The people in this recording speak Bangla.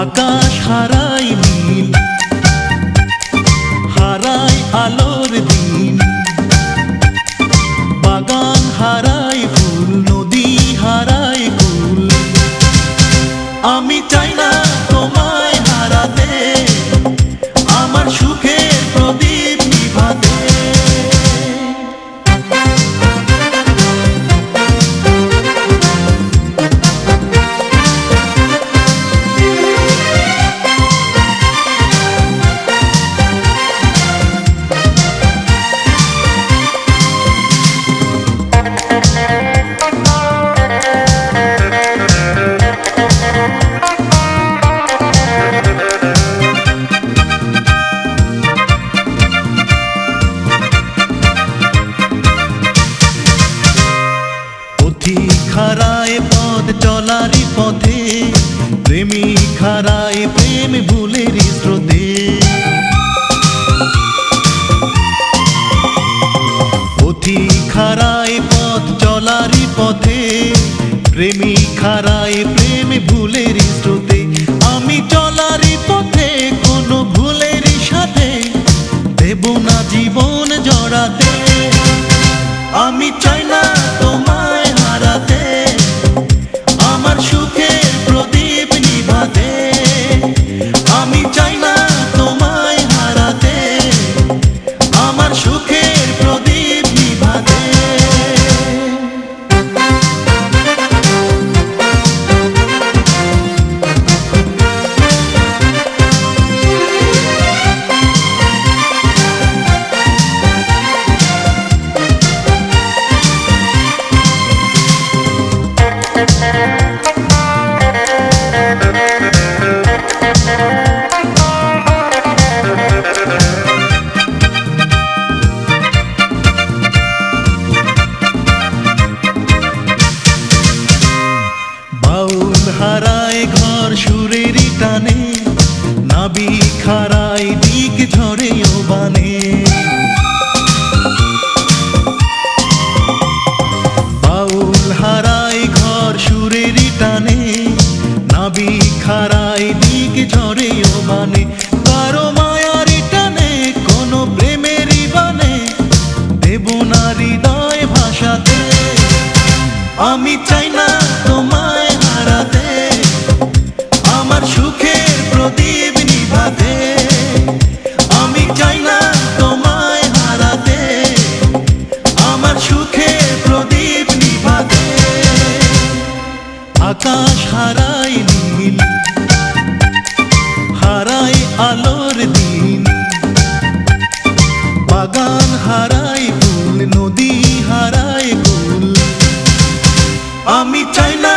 আকাশ হারাই নীল, হারাই আলোর দিন, বাগান হারাই ফুল, নদী হারাই কুল। আমি চাই না তোমায় হারাতে, আমার সুখের প্রদীপ নিভাতে। হারায় পথ চলারই পথে, প্রেমিক হারায় প্রেম ভুলের স্রোতে। পথিক হারায় পথ চলারই পথে, প্রেমিক হারায় প্রেম ভুলের স্রোতে। আমি চলারই পথে কোনো ভুলের সাথে দেব না জীবন জড়াতে। আমি চাই না তোমায় হারাতে, আমার সুখের প্রদীপ নিভাতে। আমি চাই না তোমায় হারাতে, আমার সুখের প্রদীপ নিভাতে। হারায় ঘর সুরের টানে, নাবিক হারায় দিক ঝরে ও বানে। বাউল হারায় ঘর সুরের টানে, নাবিক হারায় দিক ঝরে ও বানে। কারো মায়ার টানে কোনো প্রেমেরই বানে দেব না হৃদয় ভাষাতে। আমি চাই না তোমায় হারাতে, আমার সুখের প্রদীপ নিভাতে। আমি চাই না তোমায় হারাতে, আমার সুখের প্রদীপ নিভাতে। আকাশ হারাই নীল, হারাই আলোর দিন, বাগান হারাই ফুল, নদী হারাই কুল। আমি চাই না